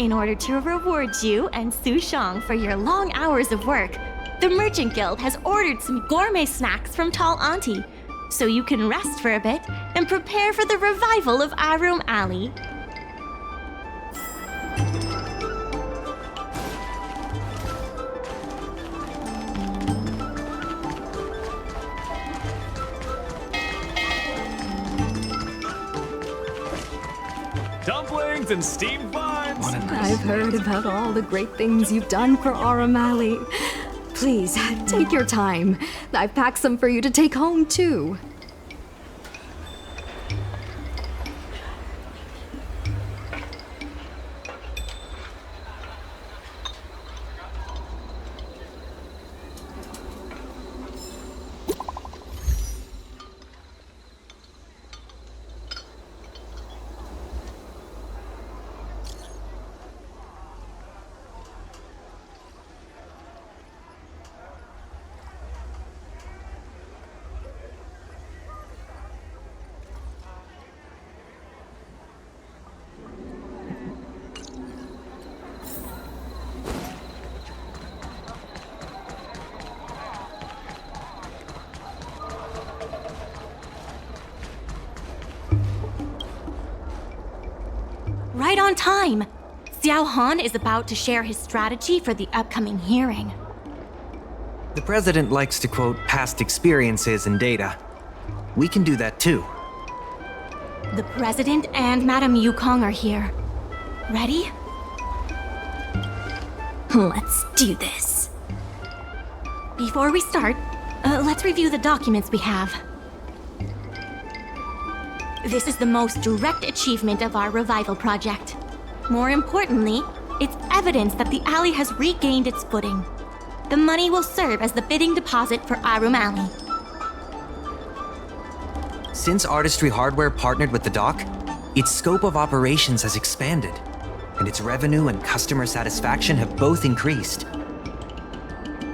In order to reward you and Su Shang for your long hours of work, the Merchant Guild has ordered some gourmet snacks from Tall Auntie, so you can rest for a bit and prepare for the revival of Aurum Allee. Dumplings and steamed buns! I've heard about all the great things you've done for Aurum Allee. Please, take your time. I've packed some for you to take home, too. Right on time! Xiao Han is about to share his strategy for the upcoming hearing. The president likes to quote past experiences and data. We can do that too. The president and Madame Yukong are here. Ready? Let's do this. Before we start, let's review the documents we have. This is the most direct achievement of our revival project. More importantly, it's evidence that the Allee has regained its footing. The money will serve as the bidding deposit for Aurum Allee. Since Artistry Hardware partnered with the dock, its scope of operations has expanded, and its revenue and customer satisfaction have both increased.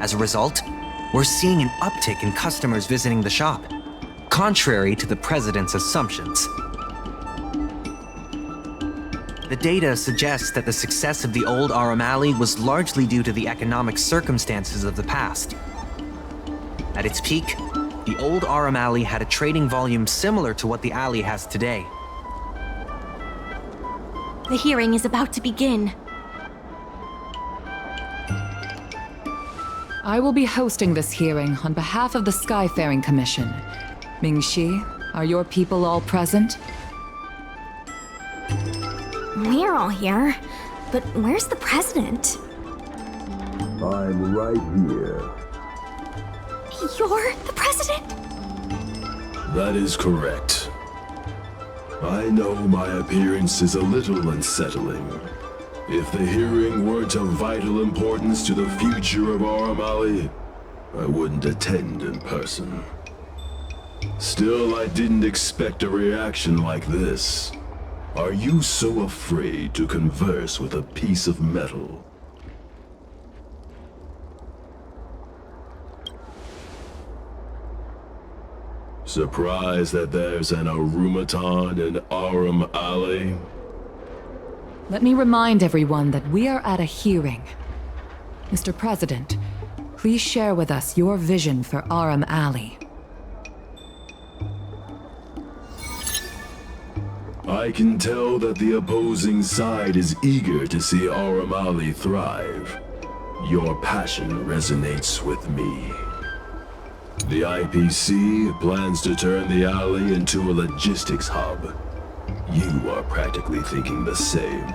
As a result, we're seeing an uptick in customers visiting the shop, contrary to the president's assumptions. The data suggests that the success of the old Aurum Allee was largely due to the economic circumstances of the past. At its peak, the old Aurum Allee had a trading volume similar to what the Allee has today. The hearing is about to begin. I will be hosting this hearing on behalf of the Skyfaring Commission. Mingxi, are your people all present? We're all here, but where's the president? I'm right here. You're the president? That is correct. I know my appearance is a little unsettling. If the hearing weren't of vital importance to the future of Aurum Allee, I wouldn't attend in person. Still, I didn't expect a reaction like this. Are you so afraid to converse with a piece of metal? Surprised that there's an Aurumaton in Aurum Allee? Let me remind everyone that we are at a hearing. Mr. President, please share with us your vision for Aurum Allee. I can tell that the opposing side is eager to see Aurum Allee thrive. Your passion resonates with me. The IPC plans to turn the Allee into a logistics hub. You are practically thinking the same.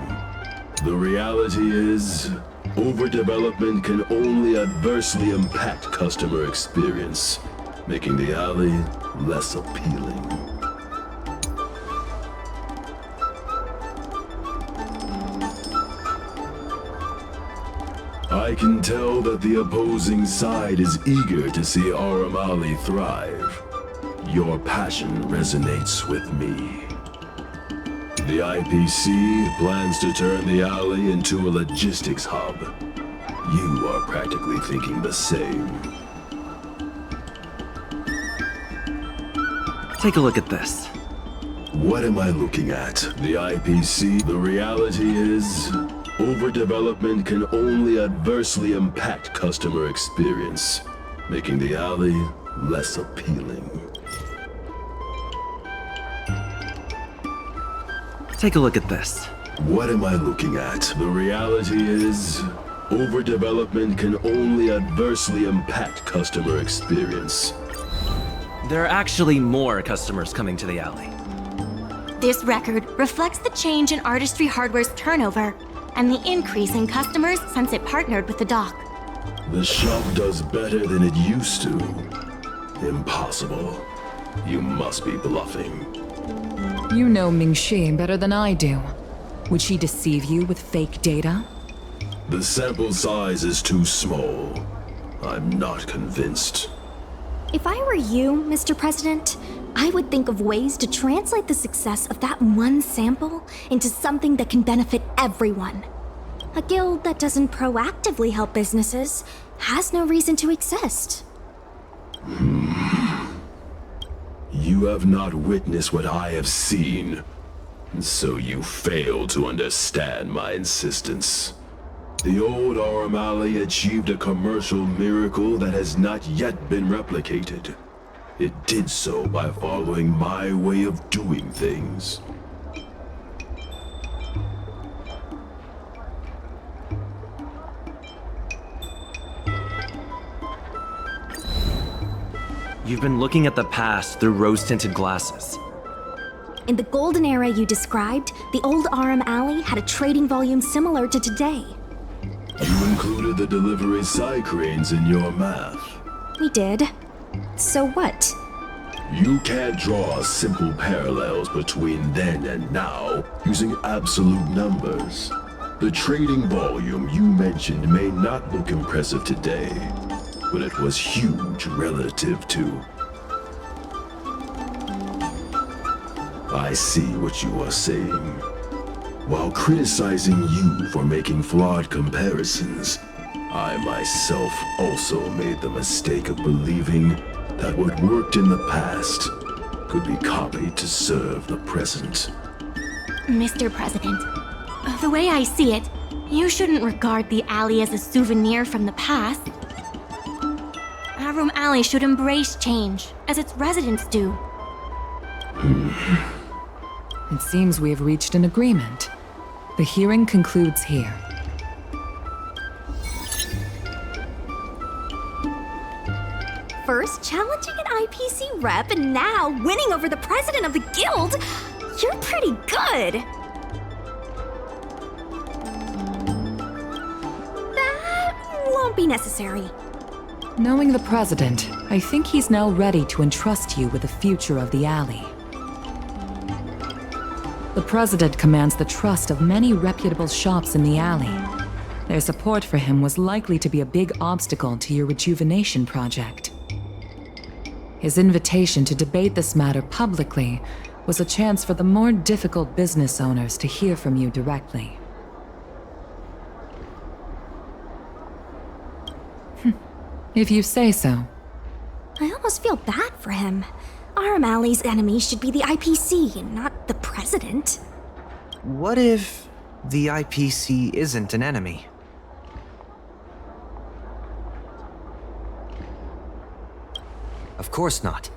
The reality is, overdevelopment can only adversely impact customer experience, making the Allee less appealing. I can tell that the opposing side is eager to see Aurum Allee thrive. Your passion resonates with me. The IPC plans to turn the Allee into a logistics hub. You are practically thinking the same. Take a look at this. What am I looking at? The IPC? The reality is, overdevelopment can only adversely impact customer experience, making the alley less appealing. Take a look at this. What am I looking at? The reality is, overdevelopment can only adversely impact customer experience. There are actually more customers coming to the alley. This record reflects the change in Artistry Hardware's turnover and the increase in customers since it partnered with the dock. The shop does better than it used to. Impossible. You must be bluffing. You know Ming-Shi better than I do. Would she deceive you with fake data? The sample size is too small. I'm not convinced. If I were you, Mr. President, I would think of ways to translate the success of that one sample into something that can benefit everyone. A guild that doesn't proactively help businesses has no reason to exist. You have not witnessed what I have seen, so you fail to understand my insistence. The old Aurum Allee achieved a commercial miracle that has not yet been replicated. It did so by following my way of doing things. You've been looking at the past through rose-tinted glasses. In the golden era you described, the old Aurum Allee had a trading volume similar to today. You included the delivery side cranes in your math. We did. So what? You can't draw simple parallels between then and now using absolute numbers. The trading volume you mentioned may not look impressive today, but it was huge relative to... I see what you are saying. While criticizing you for making flawed comparisons, I myself also made the mistake of believing that what worked in the past could be copied to serve the present. Mr. President, the way I see it, you shouldn't regard the alley as a souvenir from the past. Aurum Allee should embrace change, as its residents do. It seems we have reached an agreement. The hearing concludes here. First challenging an IPC rep and now winning over the president of the guild? You're pretty good! That won't be necessary. Knowing the president, I think he's now ready to entrust you with the future of the alley. The president commands the trust of many reputable shops in the alley. Their support for him was likely to be a big obstacle to your rejuvenation project. His invitation to debate this matter publicly was a chance for the more difficult business owners to hear from you directly. If you say so. I almost feel bad for him. Aurum Allee's enemy should be the IPC, not the president. What if the IPC isn't an enemy? Of course not.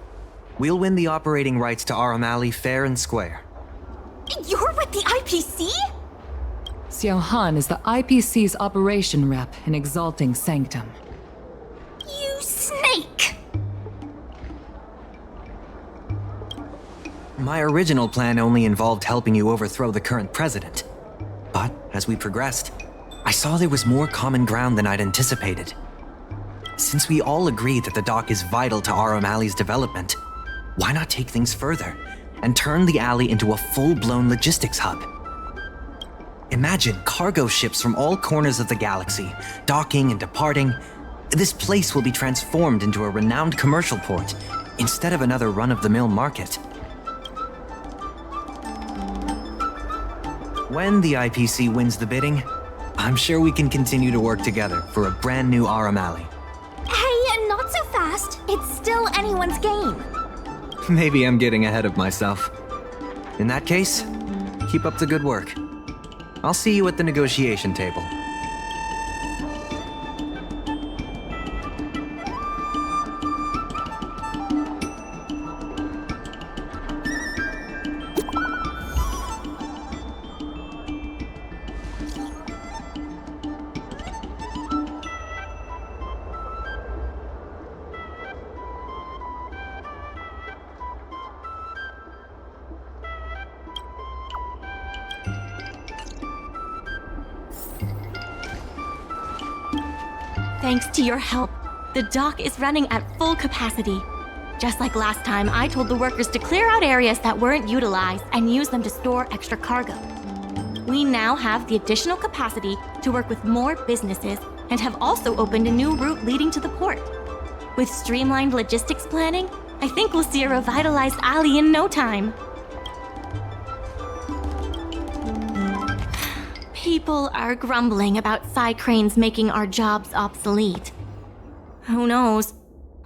We'll win the operating rights to Aurum Allee fair and square. You're with the IPC? Xiao Han is the IPC's operation rep in Exalting Sanctum. You snake! My original plan only involved helping you overthrow the current president. But as we progressed, I saw there was more common ground than I'd anticipated. Since we all agree that the dock is vital to Aurum Allee's development, why not take things further and turn the alley into a full-blown logistics hub? Imagine cargo ships from all corners of the galaxy, docking and departing. This place will be transformed into a renowned commercial port, instead of another run-of-the-mill market. When the IPC wins the bidding, I'm sure we can continue to work together for a brand new Aurum Allee. Hey, not so fast. It's still anyone's game. Maybe I'm getting ahead of myself. In that case, keep up the good work. I'll see you at the negotiation table. Thanks to your help, the dock is running at full capacity. Just like last time, I told the workers to clear out areas that weren't utilized and use them to store extra cargo. We now have the additional capacity to work with more businesses and have also opened a new route leading to the port. With streamlined logistics planning, I think we'll see a revitalized Allee in no time. People are grumbling about cranes making our jobs obsolete. Who knows?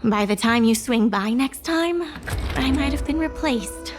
By the time you swing by next time, I might have been replaced.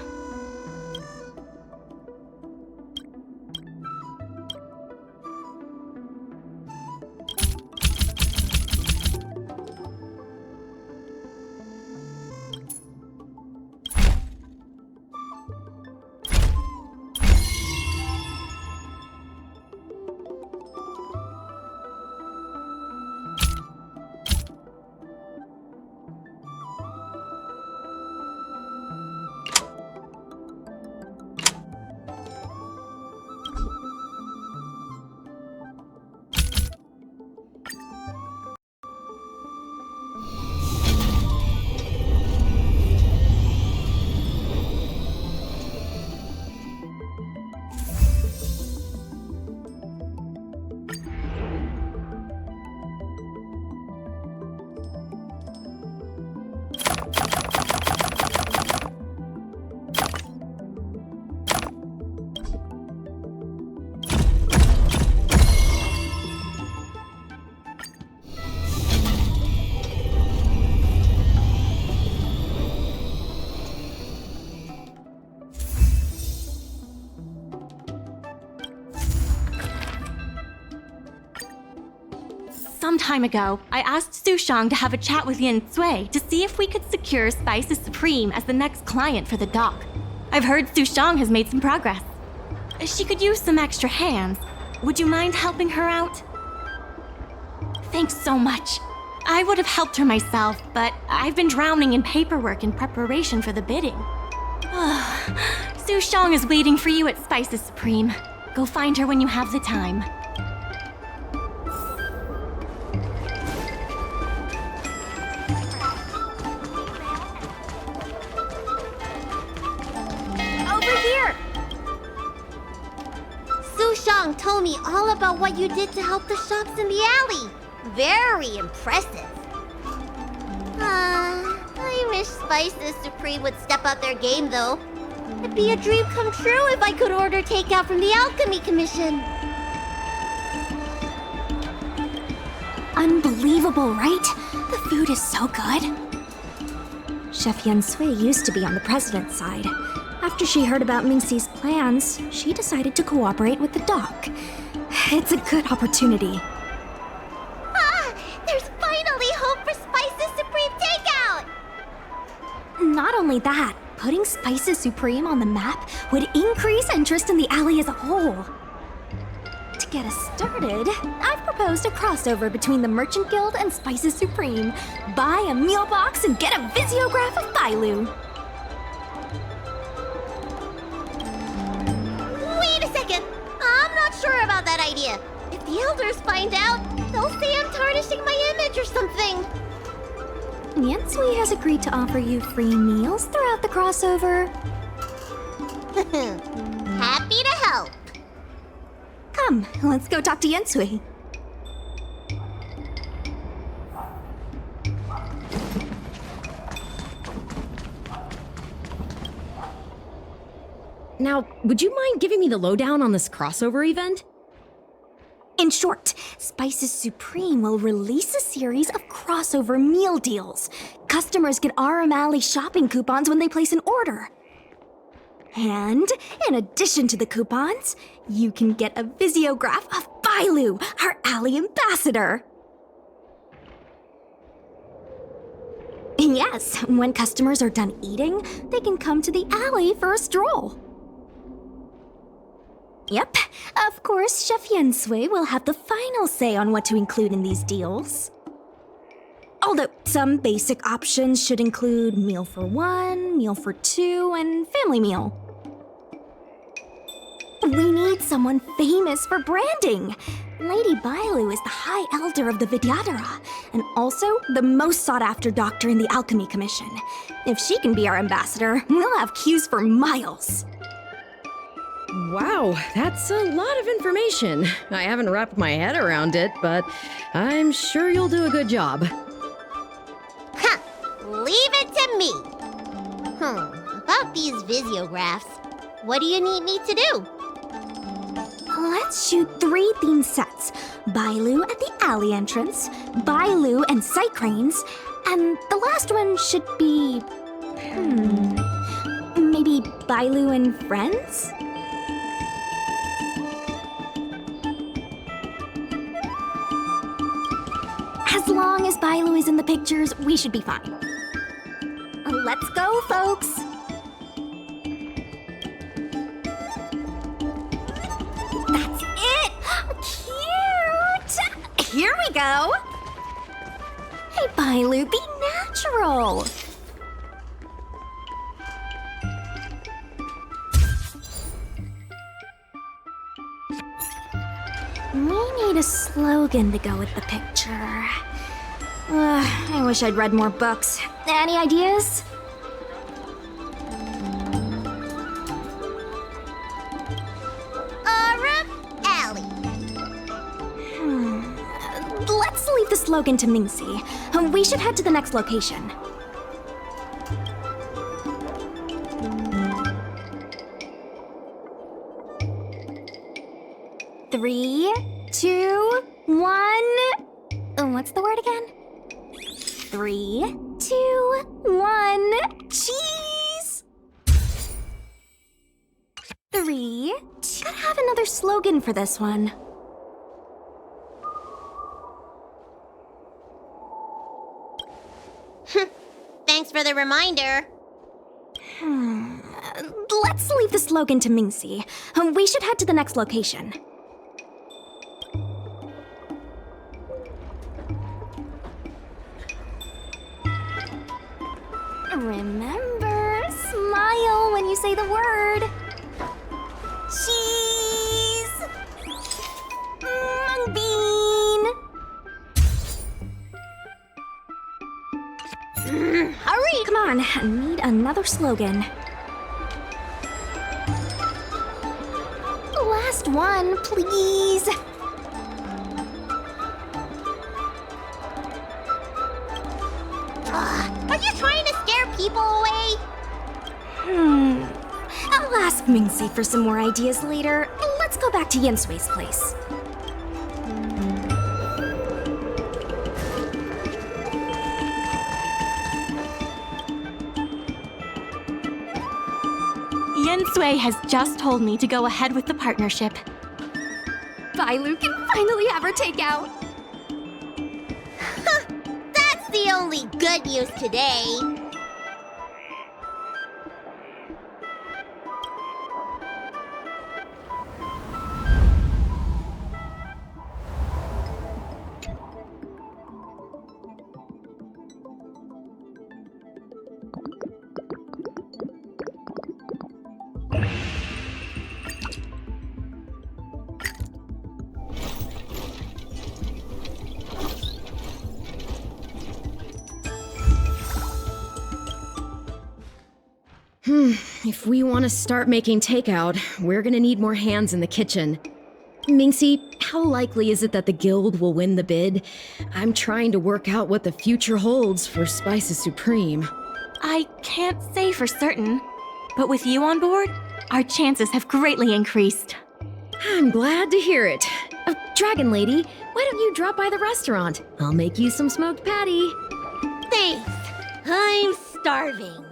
Some time ago, I asked Sushang to have a chat with Yin Sui to see if we could secure Spices Supreme as the next client for the dock. I've heard Sushang has made some progress. She could use some extra hands. Would you mind helping her out? Thanks so much. I would have helped her myself, but I've been drowning in paperwork in preparation for the bidding. Sushang is waiting for you at Spices Supreme. Go find her when you have the time. Sushang told me all about what you did to help the shops in the alley. Very impressive. I wish Spices Supreme would step up their game, though. It'd be a dream come true if I could order takeout from the Alchemy Commission. Unbelievable, right? The food is so good. Chef Yen Sui used to be on the president's side. After she heard about Mingxi's plans, she decided to cooperate with the dock. It's a good opportunity. There's finally hope for Spices Supreme takeout! Not only that, putting Spices Supreme on the map would increase interest in the alley as a whole. To get us started, I've proposed a crossover between the Merchant Guild and Spices Supreme. Buy a meal box and get a visiograph of Bailu. Wait a second! I'm not sure about that idea. If the elders find out, they'll say I'm tarnishing my image or something. Yen Sui has agreed to offer you free meals throughout the crossover. Happy to help. Come, let's go talk to Yen Sui. Now, would you mind giving me the lowdown on this crossover event? In short, Spices Supreme will release a series of crossover meal deals. Customers get Aurum Alley shopping coupons when they place an order. And in addition to the coupons, you can get a visiograph of Bailu, our Allee ambassador. Yes, when customers are done eating, they can come to the Allee for a stroll. Yep, of course, Chef Yensui will have the final say on what to include in these deals. Although some basic options should include meal for one, meal for two, and family meal. We need someone famous for branding. Lady Bailu is the High Elder of the Vidyadhara, and also the most sought-after doctor in the Alchemy Commission. If she can be our ambassador, we'll have queues for miles. Wow, that's a lot of information. I haven't wrapped my head around it, but I'm sure you'll do a good job. Huh, leave it to me. About these visiographs, what do you need me to do? Let's shoot 3 theme sets. Bailu at the Allee entrance, Bailu and sight cranes, and the last one should be... maybe Bailu and friends? As long as Bailu is in the pictures, we should be fine. Let's go, folks! That's it! Cute! Here we go! Hey, Bailu, be natural! We need a slogan to go with the picture. I wish I'd read more books. Any ideas? Aurum, Allee. Let's leave the slogan to Mingxi. We should head to the next location. Three, two, one. What's the word again? 3, 2, 1. Cheese! 3, 2. Gotta have another slogan for this one. Thanks for the reminder. Let's leave the slogan to Mingxi. We should head to the next location. Remember, smile when you say the word. Cheese! Mung bean! Hurry! Come on, I need another slogan. Last one, please. Are you trying to scare people away? I'll ask Mingxi for some more ideas later. Let's go back to Yensui's place. Yensui has just told me to go ahead with the partnership. Bailu can finally have her takeout. That's the only good news today. If we want to start making takeout, we're gonna need more hands in the kitchen. Mingxi, how likely is it that the guild will win the bid? I'm trying to work out what the future holds for Spices Supreme. I can't say for certain, but with you on board, our chances have greatly increased. I'm glad to hear it. Dragon Lady, why don't you drop by the restaurant? I'll make you some smoked patty. Thanks. I'm starving.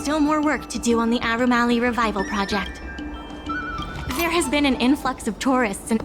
still more work to do on the Aurum Alley revival project. There has been an influx of tourists and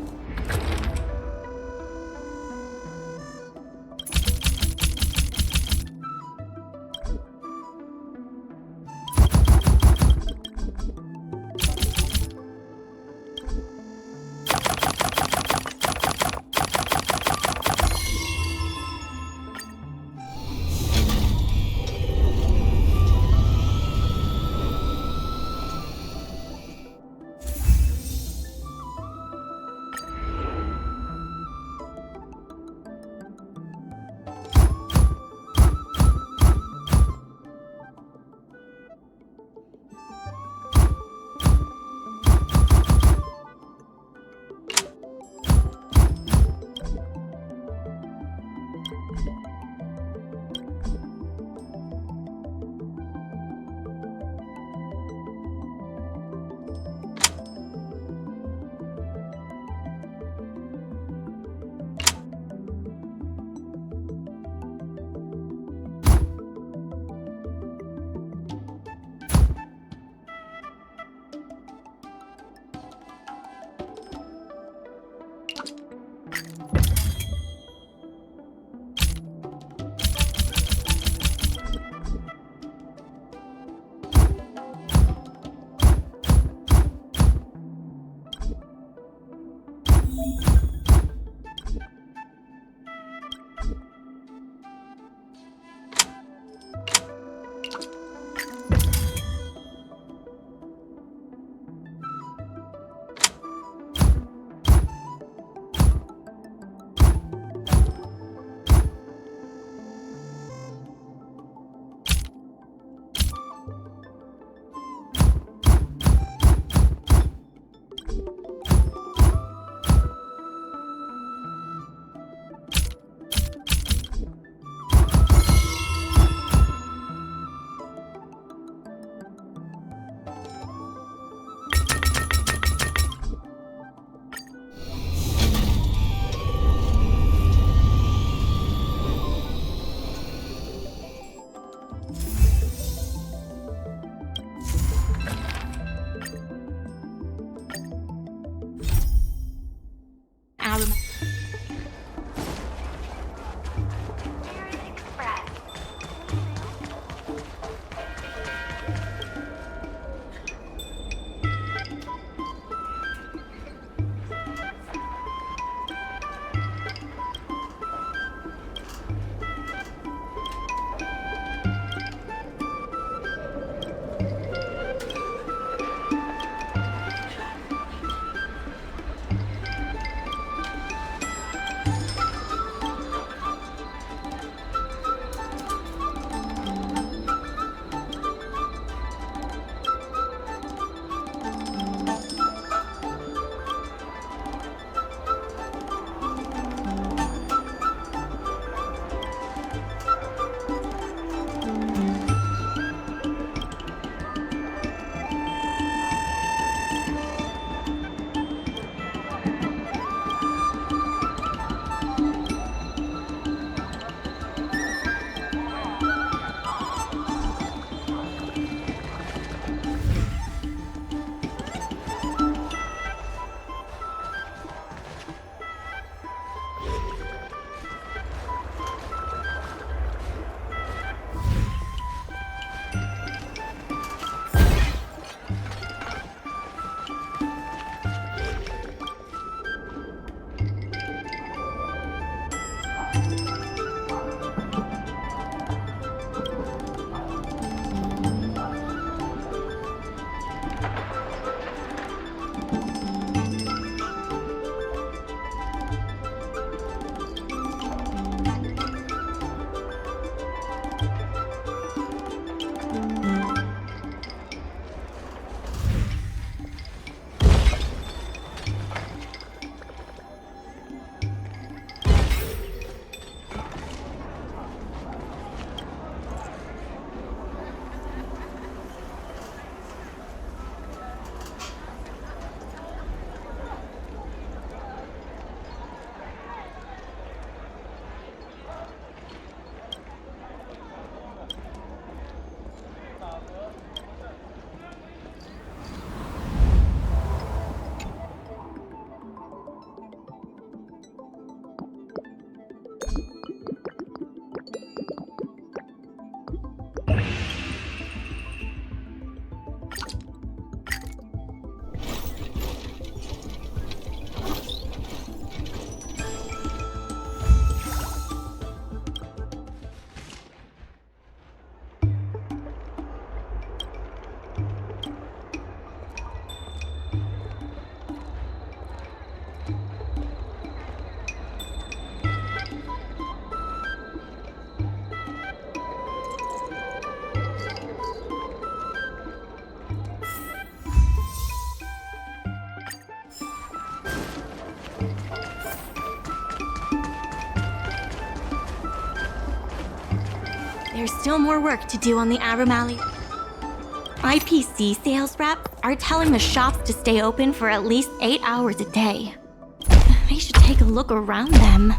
there's still more work to do on the Aurum Alley. IPC sales reps are telling the shops to stay open for at least 8 hours a day. They should take a look around them.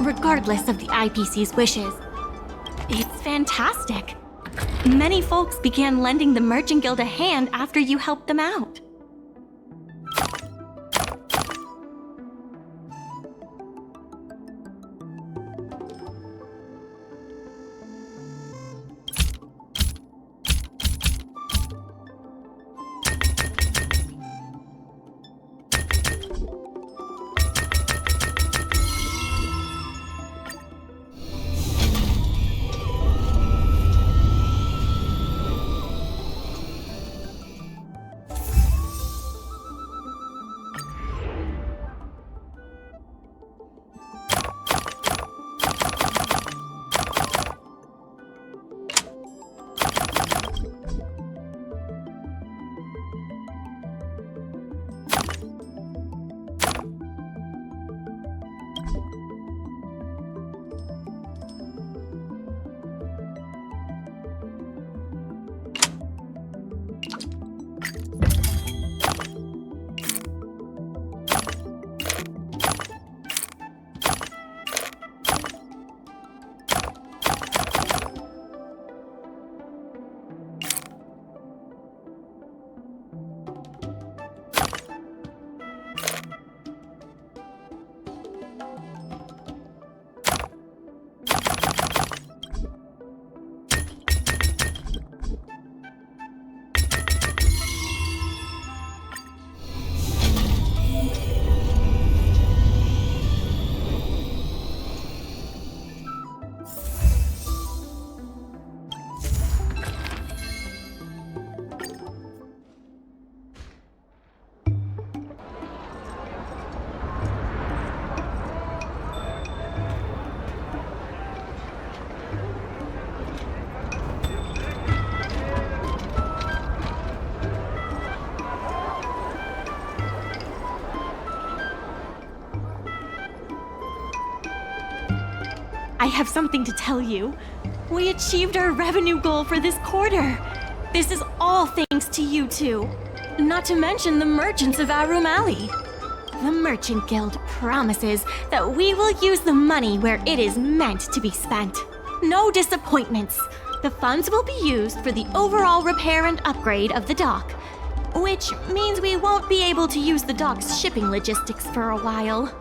Regardless of the IPC's wishes, it's fantastic. Many folks began lending the Merchant Guild a hand after you helped them out. I have something to tell you. We achieved our revenue goal for this quarter. This is all thanks to you two. Not to mention the merchants of Aurum Allee. The Merchant Guild promises that we will use the money where it is meant to be spent. No disappointments. The funds will be used for the overall repair and upgrade of the dock, which means we won't be able to use the dock's shipping logistics for a while.